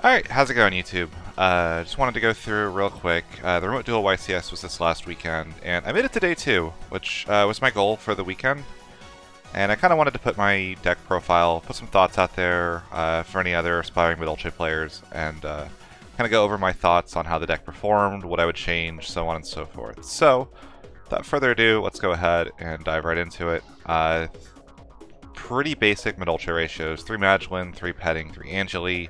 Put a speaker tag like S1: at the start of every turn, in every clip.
S1: Alright, how's it going, YouTube? Just wanted to go through real quick. The Remote Duel YCS was this last weekend, and I made it to day 2, which was my goal for the weekend. And I kind of wanted to put my deck profile, put some thoughts out there for any other aspiring Madolche players, and kind of go over my thoughts on how the deck performed, what I would change, so on and so forth. So, without further ado, let's go ahead and dive right into it. Pretty basic Madolche ratios: 3 Madolche, 3 Petting, 3 Angeli.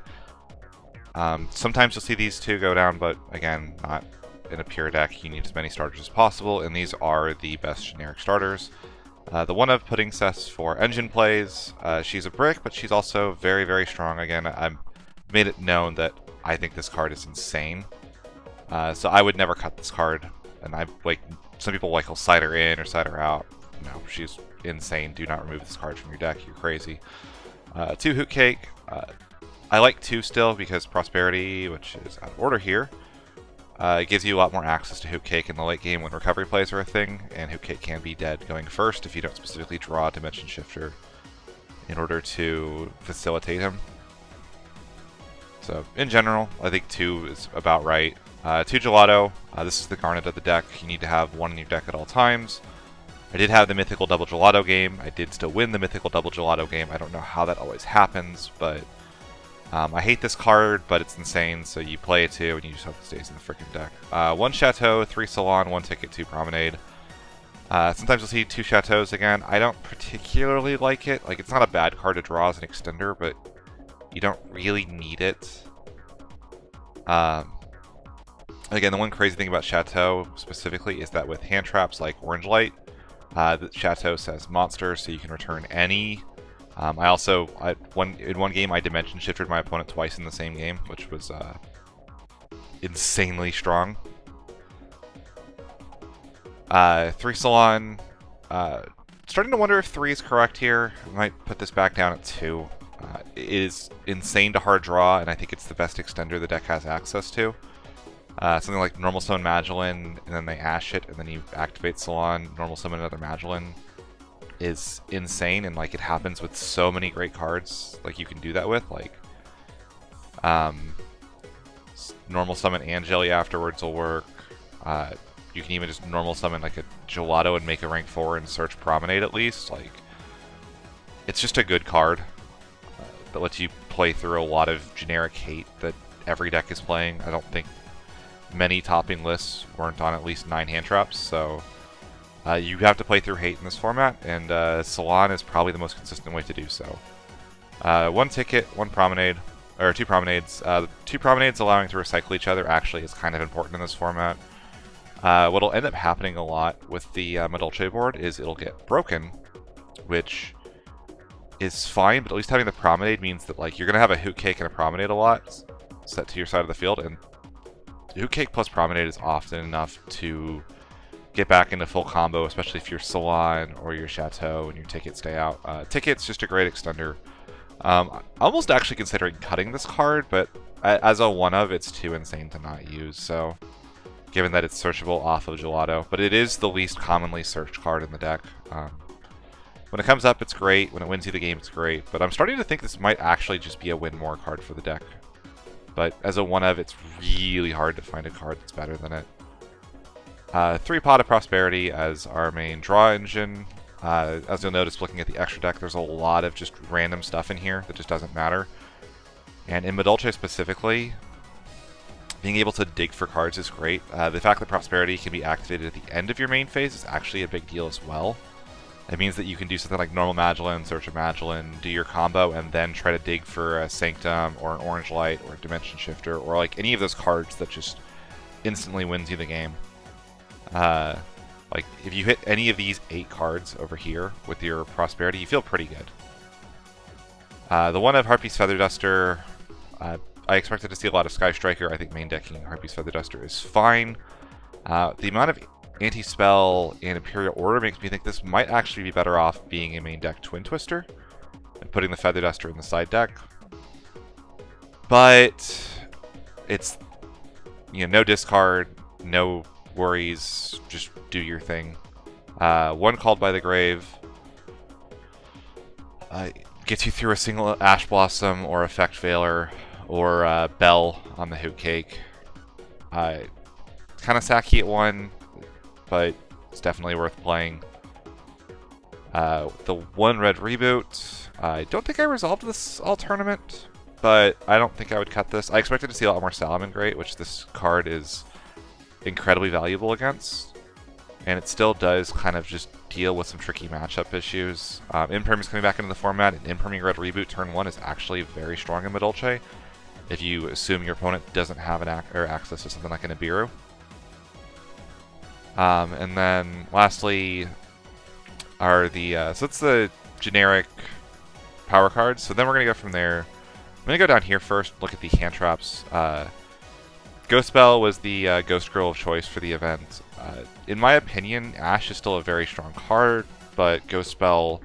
S1: Sometimes you'll see these two go down, but again, not in a pure deck. You need as many starters as possible, and these are the best generic starters. The one of putting Cess for engine plays. She's a brick, but she's also very, very strong. Again, I've made it known that I think this card is insane. So I would never cut this card, and some people will side her in or side her out. No, she's insane. Do not remove this card from your deck. You're crazy. 2 Hoot Cake. I like 2 still because Prosperity, which is out of order here, it gives you a lot more access to Hoot Cake in the late game when recovery plays are a thing, and Hoot Cake can be dead going first if you don't specifically draw a Dimension Shifter in order to facilitate him. So, in general, I think 2 is about right. 2 Gelato, this is the Garnet of the deck. You need to have 1 in your deck at all times. I did have the Mythical Double Gelato game. I did still win the Mythical Double Gelato game. I don't know how that always happens, but I hate this card, but it's insane, so you play it too, and you just hope it stays in the freaking deck. 1 Chateau, 3 Salon, 1 Ticket, 2 Promenade. Sometimes you'll see 2 Chateaus again. I don't particularly like it. It's not a bad card to draw as an extender, but you don't really need it. Again, the one crazy thing about Chateau specifically is that with hand traps like Orange Light, the Chateau says monsters, so you can return any. In one game I Dimension Shifted my opponent twice in the same game, which was insanely strong. 3 Salon, starting to wonder if 3 is correct here. I might put this back down at 2. It is insane to hard draw, and I think it's the best extender the deck has access to. Something like Normal Summon Madolche, and then they Ash it, and then you activate Salon, Normal Summon another Madolche, is insane, and it happens with so many great cards you can do that with. Normal Summon Angeli afterwards will work. You can even just normal summon a Gelato and make a rank 4 and search Promenade at least. It's just a good card that lets you play through a lot of generic hate that every deck is playing. I don't think many topping lists weren't on at least 9 hand traps, so you have to play through hate in this format, and Salon is probably the most consistent way to do so. 1 Ticket, 1 Promenade, or 2 Promenades. 2 Promenades allowing to recycle each other actually is kind of important in this format. What'll end up happening a lot with the Madolche board is it'll get broken, which is fine, but at least having the Promenade means that you're going to have a Hoot Cake and a Promenade a lot set to your side of the field, and Hoot Cake plus Promenade is often enough to get back into full combo, especially if you're Salon or your Chateau and your Ticket stay out. Ticket's just a great extender. I'm almost actually considering cutting this card, but as a one-of, it's too insane to not use, so given that it's searchable off of Gelato. But it is the least commonly searched card in the deck. When it comes up, it's great. When it wins you the game, it's great. But I'm starting to think this might actually just be a win more card for the deck. But as a one-of, it's really hard to find a card that's better than it. 3 Pot of Prosperity as our main draw engine. As you'll notice looking at the extra deck, there's a lot of just random stuff in here that just doesn't matter. And in Madolche specifically, being able to dig for cards is great. The fact that Prosperity can be activated at the end of your main phase is actually a big deal as well. It means that you can do something like Normal Madolche, Search a Madolche, do your combo, and then try to dig for a Sanctum or an Orange Light or a Dimension Shifter, or any of those cards that just instantly wins you the game. If you hit any of these 8 cards over here with your Prosperity, you feel pretty good. The one of Harpy's Feather Duster, I expected to see a lot of Sky Striker. I think main decking Harpy's Feather Duster is fine. The amount of anti-spell and Imperial Order makes me think this might actually be better off being a main deck Twin Twister and putting the Feather Duster in the side deck. But it's, no discard, no worries, just do your thing. 1 Called by the Grave gets you through a single Ash Blossom or Effect Veiler or Bell on the Hoot Cake. Kind of sacky at 1, but it's definitely worth playing. The 1 red reboot. I don't think I resolved this all tournament, but I don't think I would cut this. I expected to see a lot more Salamangreat, which this card is incredibly valuable against. And it still does kind of just deal with some tricky matchup issues. Imperm is coming back into the format, and Imperming red reboot turn 1 is actually very strong in Madolche, if you assume your opponent doesn't have an access to something like an Nibiru. And then lastly are the so it's the generic power cards. So then we're gonna go from there. I'm gonna go down here first, look at the hand traps. Ghost Bell was the Ghost Girl of choice for the event. In my opinion, Ash is still a very strong card, but Ghost Bell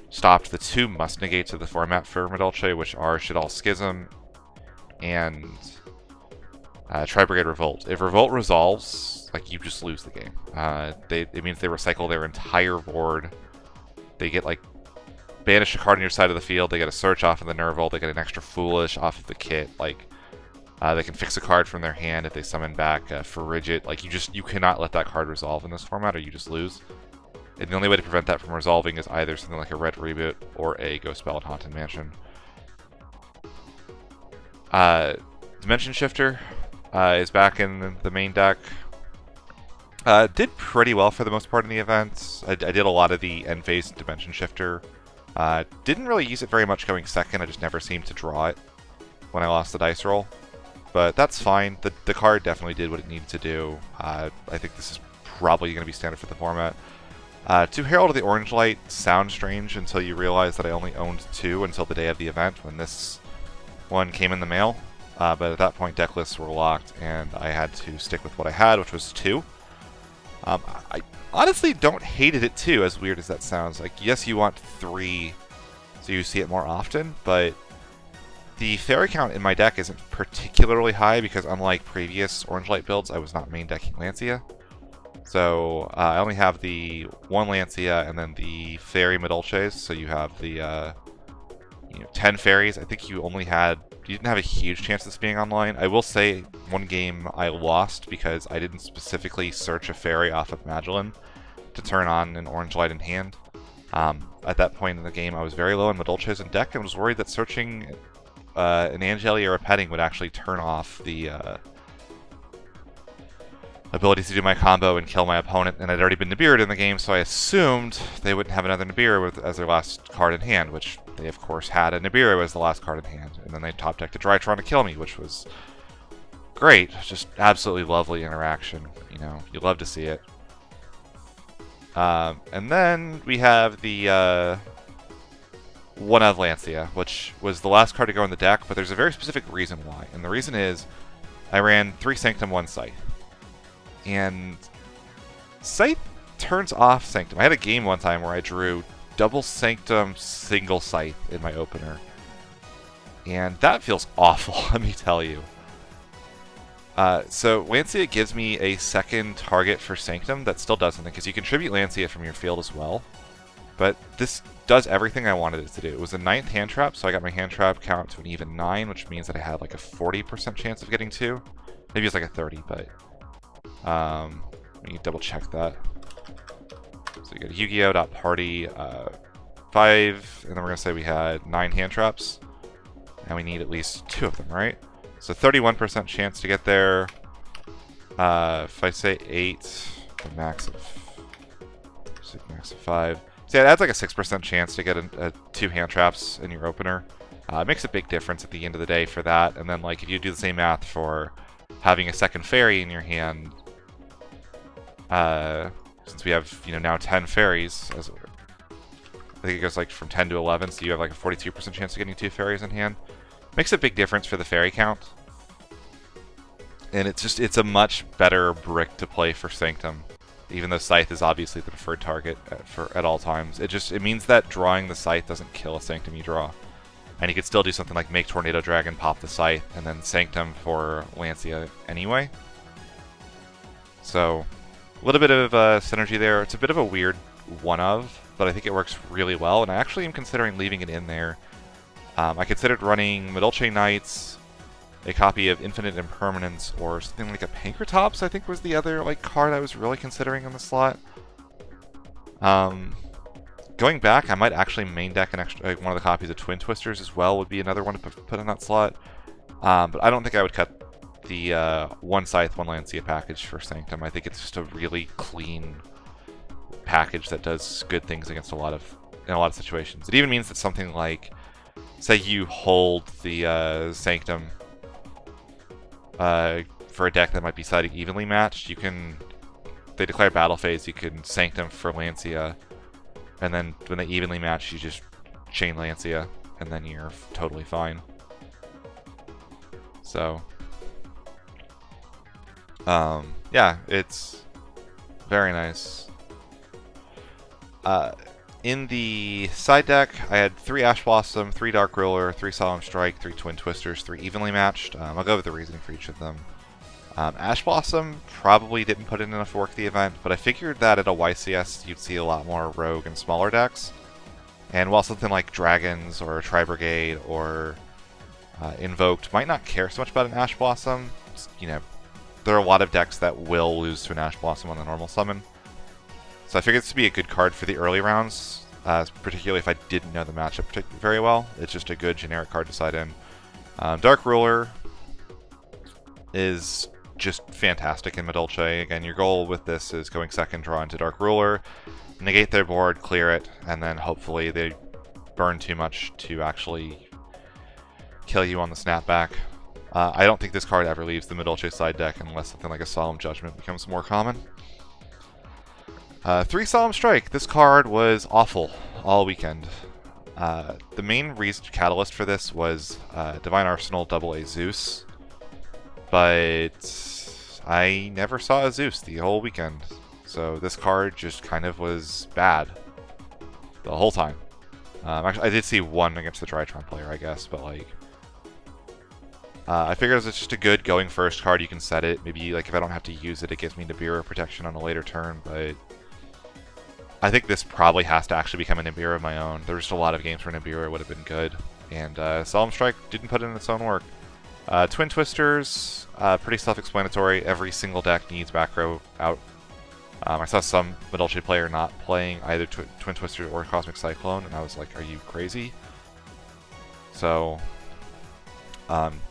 S1: stopped the 2 must negates of the format for Madolche, which are Shaddoll Schism and Tri-Brigade Revolt. If Revolt resolves, like, you just lose the game. It means they recycle their entire board. They get, like, banish a card on your side of the field, they get a search off of the Nerval, they get an extra Foolish off of the kit, like, they can fix a card from their hand if they summon back Ferrigit. Like, you cannot let that card resolve in this format or you just lose. And the only way to prevent that from resolving is either something like a red reboot or a Ghost Bell at Haunted Mansion. Dimension Shifter is back in the main deck. Did pretty well for the most part in the event. I did a lot of the end phase Dimension Shifter. Didn't really use it very much going second, I just never seemed to draw it when I lost the dice roll. But that's fine. The card definitely did what it needed to do. I think this is probably going to be standard for the format. 2 Herald of the Orange Light sounds strange until you realize that I only owned 2 until the day of the event when this one came in the mail. But at that point deck lists were locked and I had to stick with what I had, which was 2. I honestly don't hate it at 2, as weird as that sounds. Like, yes, you want 3 so you see it more often, but the fairy count in my deck isn't particularly high because unlike previous Orange Light builds, I was not main decking Lancia. So I only have the 1 Lancia and then the fairy Madolches, so you have the 10 fairies. I think you didn't have a huge chance of this being online. I will say, one game I lost because I didn't specifically search a fairy off of Madolche to turn on an Orange Light in hand. At that point in the game, I was very low on Madolches in deck and was worried that searching an Angelia or a Petting would actually turn off the ability to do my combo and kill my opponent, and I'd already been Nibiru'd in the game, so I assumed they wouldn't have another Nibiru as their last card in hand, which they of course had a Nibiru as the last card in hand, and then they top decked a Drytron to kill me, which was great. Just absolutely lovely interaction, you love to see it. And then we have the 1 of Lancia, which was the last card to go in the deck, but there's a very specific reason why, and the reason is I ran 3 Sanctum, 1 Scythe. And Scythe turns off Sanctum. I had a game one time where I drew double Sanctum, single Scythe in my opener. And that feels awful, let me tell you. So Lancia gives me a second target for Sanctum that still does something, because you can tribute Lancia from your field as well. But this does everything I wanted it to do. It was a 9th hand trap, so I got my hand trap count to an even 9, which means that I had like a 40% chance of getting 2. Maybe it's like a 30, but let me double check that. So you get Yu-Gi-Oh!.Party 5, and then we're going to say we had 9 hand traps, and we need at least 2 of them, right? So 31% chance to get there. If I say 8, the max of 5. So yeah, it adds like a 6% chance to get 2 hand traps in your opener. It makes a big difference at the end of the day for that. And then like if you do the same math for having a second fairy in your hand, since we have now 10 fairies, I think it goes like from 10 to 11, so you have like a 42% chance of getting 2 fairies in hand. Makes a big difference for the fairy count. And it's a much better brick to play for Sanctum, even though Scythe is obviously the preferred target at all times. It means that drawing the Scythe doesn't kill a Sanctum you draw. And you could still do something like make Tornado Dragon, pop the Scythe, and then Sanctum for Lancia anyway. So, a little bit of synergy there. It's a bit of a weird one-of, but I think it works really well, and I actually am considering leaving it in there. I considered running Madolche Knights, a copy of Infinite Impermanence, or something like a Pankratops, I think was the other like card I was really considering in the slot. Going back, I might actually main deck an extra, one of the copies of Twin Twisters as well would be another one to put in that slot. But I don't think I would cut the one Scythe, one Lancia package for Sanctum. I think it's just a really clean package that does good things against in a lot of situations. It even means that something like, say you hold the Sanctum for a deck that might be siding evenly matched, you can, they declare battle phase, you can Sanctum for Lancia, and then when they evenly match, you just chain Lancia, and then you're totally fine. So, yeah, it's very nice. In the side deck, I had 3 Ash Blossom, 3 Dark Ruler, 3 Solemn Strike, 3 Twin Twisters, 3 evenly matched. I'll go over the reasoning for each of them. Ash Blossom probably didn't put in enough work the event, but I figured that at a YCS you'd see a lot more rogue and smaller decks. And while something like Dragons or Tri-Brigade or Invoked might not care so much about an Ash Blossom, you know, there are a lot of decks that will lose to an Ash Blossom on the normal summon. So I figured this would be a good card for the early rounds, particularly if I didn't know the matchup very well. It's just a good generic card to side in. Dark Ruler is just fantastic in Madolche. Again, your goal with this is going second draw into Dark Ruler, negate their board, clear it, and then hopefully they burn too much to actually kill you on the snapback. I don't think this card ever leaves the Madolche side deck unless something like a Solemn Judgment becomes more common. 3 Solemn Strike. This card was awful all weekend. The main catalyst for this was Divine Arsenal double a Zeus, but I never saw a Zeus the whole weekend, so this card just kind of was bad the whole time. Actually, I did see one against the Drytron player, I guess, but like, I figured it's just a good going first card. You can set it. Maybe like if I don't have to use it, it gives me Nibiru protection on a later turn, but I think this probably has to actually become a Nibiru of my own. There's just a lot of games where Nibiru would have been good, and Solemn Strike didn't put in its own work. Twin Twisters, pretty self-explanatory. Every single deck needs back row out. I saw some Madolche player not playing either Twin Twister or Cosmic Cyclone, and I was like, are you crazy? So,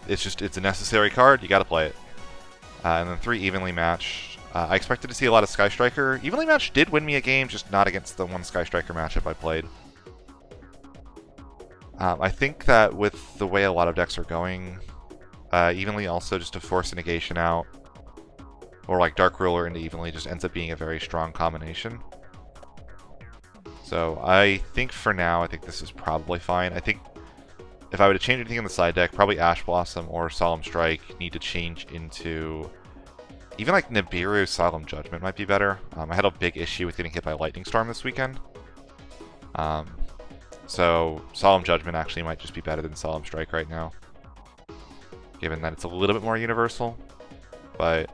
S1: it's a necessary card, you gotta play it. And then 3 evenly matched. I expected to see a lot of Sky Striker. Evenly matched did win me a game, just not against the one Sky Striker matchup I played. I think that with the way a lot of decks are going, evenly also just to force a negation out, or like Dark Ruler into evenly just ends up being a very strong combination. So I think for now, I think this is probably fine. I think if I were to change anything in the side deck, probably Ash Blossom or Solemn Strike need to change into even like Nibiru Solemn Judgment might be better. I had a big issue with getting hit by Lightning Storm this weekend. So Solemn Judgment actually might just be better than Solemn Strike right now, given that it's a little bit more universal. But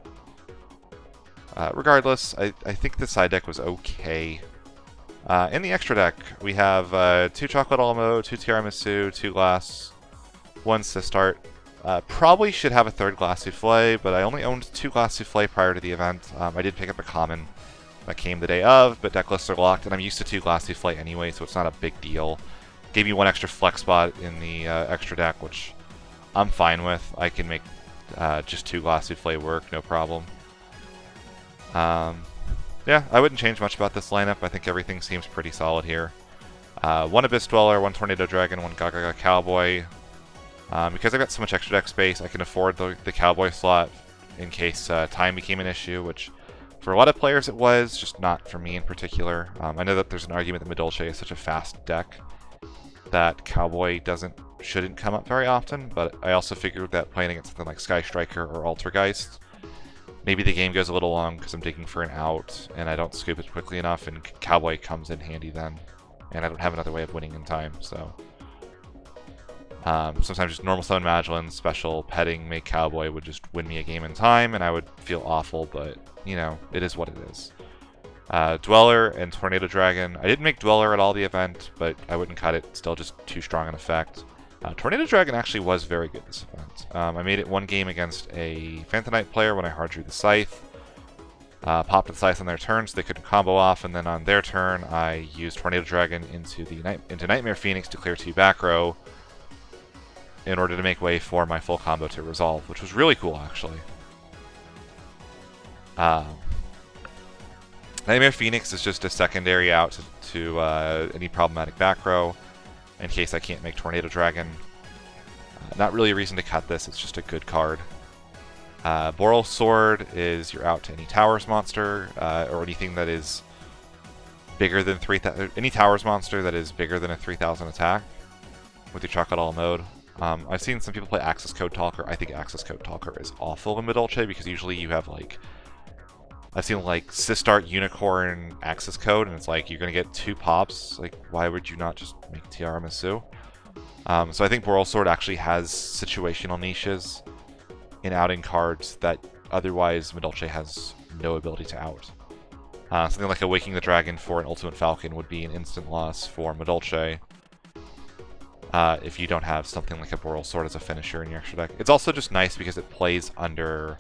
S1: regardless, I think the side deck was okay. In the extra deck, we have 2 Chocolate Alamo, 2 Tiramisu, 2 Glass, 1 Sistart. Probably should have a 3rd Glass Souffle, but I only owned 2 Glass Souffle prior to the event. I did pick up a common that came the day of, but deck lists are locked, and I'm used to 2 Glass Souffle anyway, so it's not a big deal. Gave me 1 extra flex spot in the extra deck, which I'm fine with. I can make just 2 Glass Souffle work, no problem. Yeah, I wouldn't change much about this lineup. I think everything seems pretty solid here. 1 Abyss Dweller, 1 Tornado Dragon, 1 Gaga Cowboy. Because I've got so much extra deck space, I can afford the Cowboy slot in case time became an issue, which for a lot of players it was, just not for me in particular. I know that there's an argument that Madolche is such a fast deck that Cowboy shouldn't come up very often, but I also figured that playing against something like Sky Striker or Altergeist, maybe the game goes a little long because I'm digging for an out and I don't scoop it quickly enough, and Cowboy comes in handy then, and I don't have another way of winning in time, so... sometimes just normal summon Madolche, special petting, make Cowboy would just win me a game in time, and I would feel awful, but, you know, it is what it is. Dweller and Tornado Dragon. I didn't make Dweller at all the event, but I wouldn't cut it. Still just too strong an effect. Tornado Dragon actually was very good this event. I made it one game against a Phantomite player when I hard drew the Scythe. Popped the Scythe on their turn so they couldn't combo off, and then on their turn I used Tornado Dragon into Nightmare Phoenix to clear 2 back row in order to make way for my full combo to resolve, which was really cool actually. Nightmare Phoenix is just a secondary out to any problematic back row in case I can't make Tornado Dragon. Not really a reason to cut this, it's just a good card. Boral Sword is your out to any Towers monster, or anything that is bigger than 3,000. Any Towers monster that is bigger than a 3,000 attack with your Chocolate All mode. I've seen some people play Access Code Talker. I think Access Code Talker is awful in Madolche because usually you have like, I've seen like Sistart Unicorn Access Code, and it's like you're gonna get 2 pops. Like, why would you not just make Tiramisu? So I think Boral Sword actually has situational niches in outing cards that otherwise Madolche has no ability to out. Something like Awaking the Dragon for an Ultimate Falcon would be an instant loss for Madolche if you don't have something like a Boral Sword as a finisher in your extra deck. It's also just nice because it plays under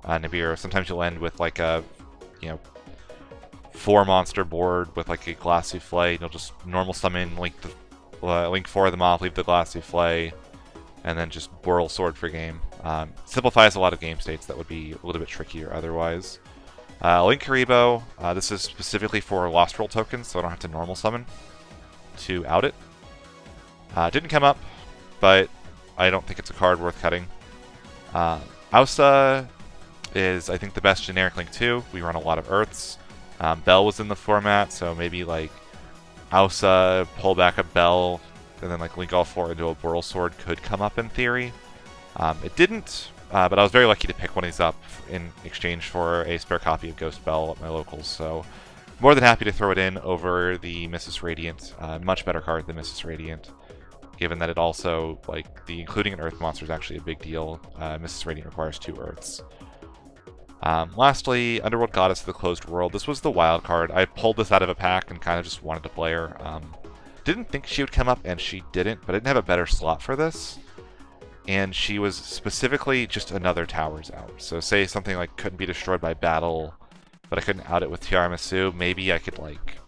S1: Nibiru. Sometimes you'll end with like a, 4 monster board with like a Glass Souffle, and you'll just normal summon, link 4 of them off, leave the Glass Souffle, and then just Boral Sword for game. Simplifies a lot of game states that would be a little bit trickier otherwise. Link Karibo, this is specifically for Lost World tokens, so I don't have to normal summon to out it. Didn't come up, but I don't think it's a card worth cutting. Ausa is, I think, the best generic Link 2. We run a lot of Earths. Bell was in the format, so maybe like Ausa, pull back a Bell, and then like link all 4 into a Boral Sword could come up in theory. It didn't, but I was very lucky to pick one of these up in exchange for a spare copy of Ghost Bell at my locals, so more than happy to throw it in over the Mrs. Radiant. Much better card than Mrs. Radiant, given that it also, like, the including an Earth monster is actually a big deal. Mrs. Radiant requires 2 Earths. Lastly, Underworld Goddess of the Closed World. This was the wild card. I pulled this out of a pack and kind of just wanted to play her. Didn't think she would come up, and she didn't, but I didn't have a better slot for this. And she was specifically just another Towers out. So say something like couldn't be destroyed by battle, but I couldn't out it with Tiramisu. Maybe I could, like,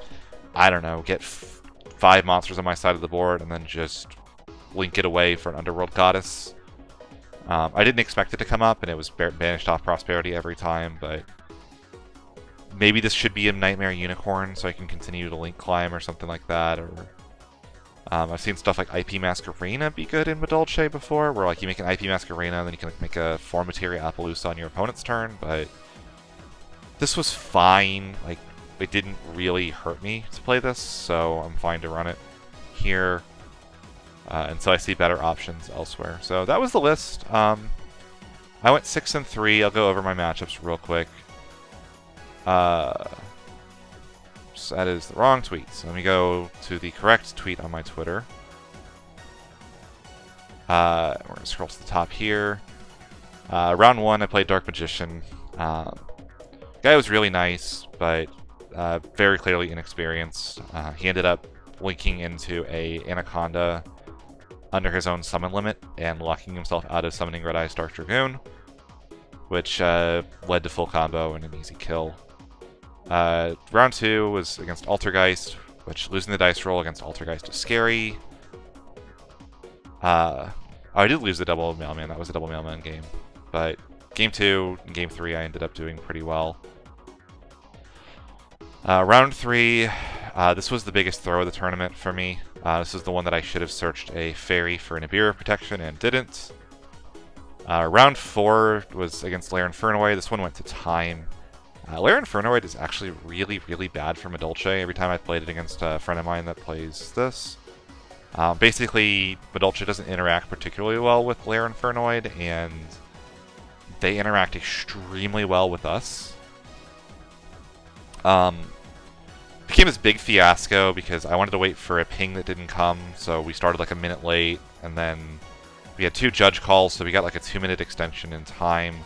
S1: I don't know, get 5 monsters on my side of the board and then just link it away for an Underworld Goddess. I didn't expect it to come up, and it was banished off Prosperity every time, but maybe this should be a Nightmare Unicorn so I can continue to link climb or something like that. Or I've seen stuff like IP Masquerena be good in Madolche before, where like you make an IP Masquerena, then you can like, make a 4 Materia Appaloosa on your opponent's turn, but this was fine. Like, it didn't really hurt me to play this, so I'm fine to run it here. And so I see better options elsewhere. So that was the list. I went 6-3. I'll go over my matchups real quick. So that is the wrong tweet. So let me go to the correct tweet on my Twitter. We're going to scroll to the top here. Round 1, I played Dark Magician. Guy was really nice, but very clearly inexperienced. He ended up linking into a Anaconda under his own summon limit and locking himself out of summoning Red Eyes Dark Dragoon, which led to full combo and an easy kill. Round 2 was against Altergeist, which losing the dice roll against Altergeist is scary. I did lose the double mailman. That was a double mailman game. But game 2 and game 3 I ended up doing pretty well. Round 3, this was the biggest throw of the tournament for me. This is the one that I should have searched a fairy for Nibiru protection and didn't. Round 4 was against Lair Infernoid. This one went to time. Lair Infernoid is actually really, really bad for Madolche. Every time I played it against a friend of mine that plays this. Basically, Madolche doesn't interact particularly well with Lair Infernoid, and they interact extremely well with us. Became this big fiasco because I wanted to wait for a ping that didn't come, so we started like a minute late, and then we had 2 judge calls, so we got like a 2-minute extension in time,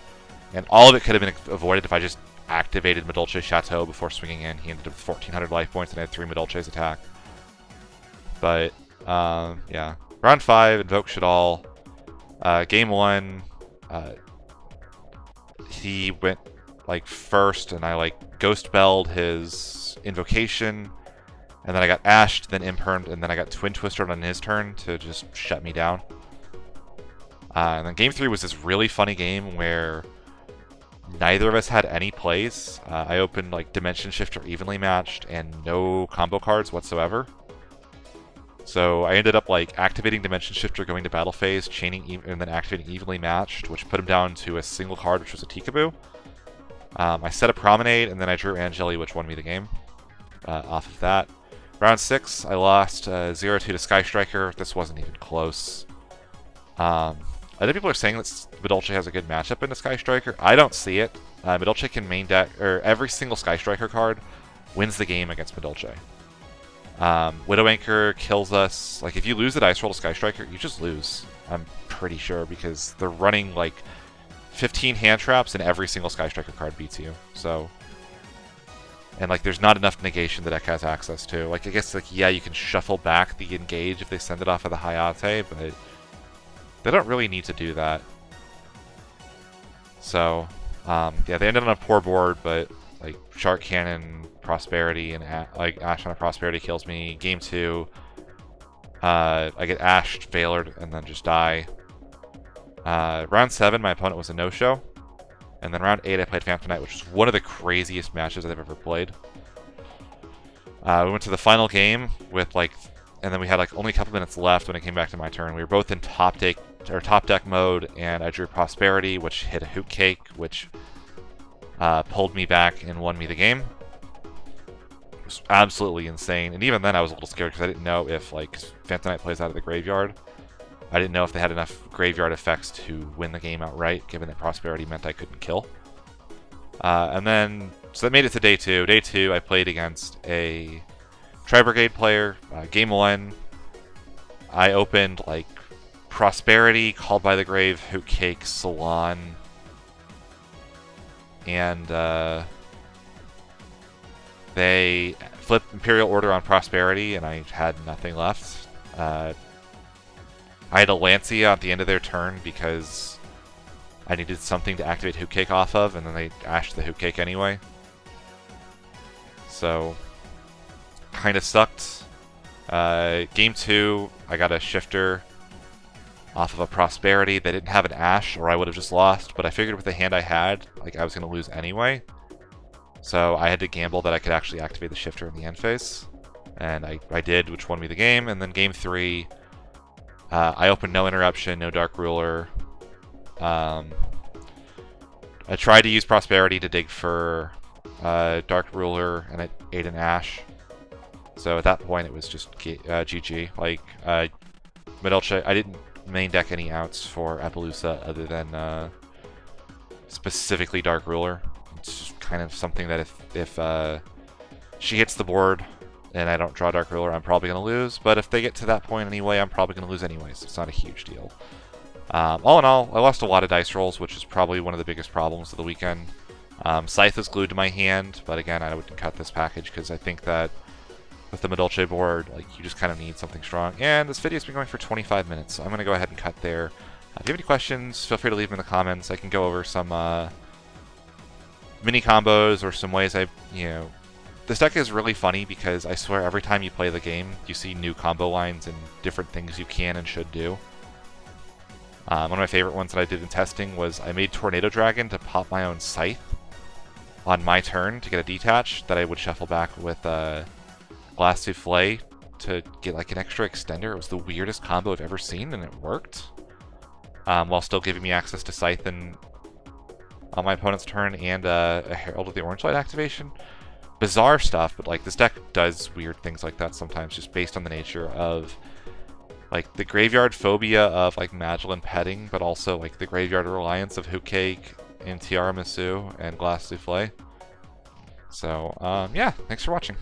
S1: and all of it could have been avoided if I just activated Madolche Chateau before swinging in. He ended up with 1,400 life points and I had 3 Madolche's attack. But, yeah. Round 5, Invoke Shadal. Game 1, he went like first, and I like Ghost Belled his Invocation, and then I got Ashed, then Impermed, and then I got Twin Twistered on his turn to just shut me down. And then Game 3 was this really funny game where neither of us had any plays. I opened like Dimension Shifter evenly matched and no combo cards whatsoever. So I ended up like activating Dimension Shifter, going to battle phase, chaining, and then activating evenly matched, which put him down to a single card, which was a Tikaboo. I set a Promenade, and then I drew Angeli, which won me the game off of that. Round 6, I lost 0-2 to Sky Striker. This wasn't even close. Other people are saying that Madolche has a good matchup into Sky Striker. I don't see it. Madolche can main deck, or every single Sky Striker card wins the game against Madolche. Widow Anchor kills us. Like, if you lose the dice roll to Sky Striker, you just lose. I'm pretty sure, because they're running like 15 hand traps and every single Sky Striker card beats you. So, and like there's not enough negation the deck has access to. Like, I guess like, yeah, you can shuffle back the Engage if they send it off of the Hayate, but they don't really need to do that. So, yeah, they ended on a poor board, but like Shark Cannon, Prosperity, and like Ash on a Prosperity kills me. Game 2, I get Ashed, Veilered, and then just die. Round 7, my opponent was a no-show. And then round 8, I played Phantom Knight, which was one of the craziest matches I've ever played. We went to the final game with like, and then we had like only a couple minutes left when it came back to my turn. We were both in top deck mode, and I drew Prosperity, which hit a Hoot Cake, which pulled me back and won me the game. It was absolutely insane. And even then, I was a little scared because I didn't know if like Phantom Knight plays out of the graveyard. I didn't know if they had enough graveyard effects to win the game outright, given that Prosperity meant I couldn't kill. And then, so that made it to day 2. Day 2, I played against a Tri-Brigade player. Game 1, I opened like Prosperity, Called by the Grave, Hoot Cake, Salon, and they flipped Imperial Order on Prosperity, and I had nothing left. I had a Lancia at the end of their turn because I needed something to activate Hoot Cake off of, and then they ashed the Hoot Cake anyway. So, kind of sucked. Game 2, I got a Shifter off of a Prosperity. They didn't have an Ash, or I would have just lost, but I figured with the hand I had, like, I was going to lose anyway. So I had to gamble that I could actually activate the Shifter in the end phase. And I did, which won me the game. And then game 3, I opened no Interruption, no Dark Ruler. I tried to use Prosperity to dig for Dark Ruler, and it ate an Ash. So at that point, it was just GG. Like, Madolche, I didn't main deck any outs for Appaloosa other than specifically Dark Ruler. It's just kind of something that if she hits the board and I don't draw Dark Ruler, I'm probably going to lose. But if they get to that point anyway, I'm probably going to lose anyway, so it's not a huge deal. All in all, I lost a lot of dice rolls, which is probably one of the biggest problems of the weekend. Scythe is glued to my hand, but again, I wouldn't cut this package because I think that with the Madolche board, like, you just kind of need something strong. And this video's been going for 25 minutes, so I'm going to go ahead and cut there. If you have any questions, feel free to leave them in the comments. I can go over some mini combos or some ways this deck is really funny because I swear every time you play the game, you see new combo lines and different things you can and should do. One of my favorite ones that I did in testing was I made Tornado Dragon to pop my own Scythe on my turn to get a detach that I would shuffle back with Glass Souffle to get like an extra extender. It was the weirdest combo I've ever seen, and it worked. While still giving me access to Scythe on my opponent's turn and a Herald of the Orange Light activation. Bizarre stuff, but like this deck does weird things like that sometimes, just based on the nature of like the graveyard phobia of like Magdalene Petting, but also like the graveyard reliance of Hoot Cake and Tiramisu and Glass Souffle. So yeah, thanks for watching.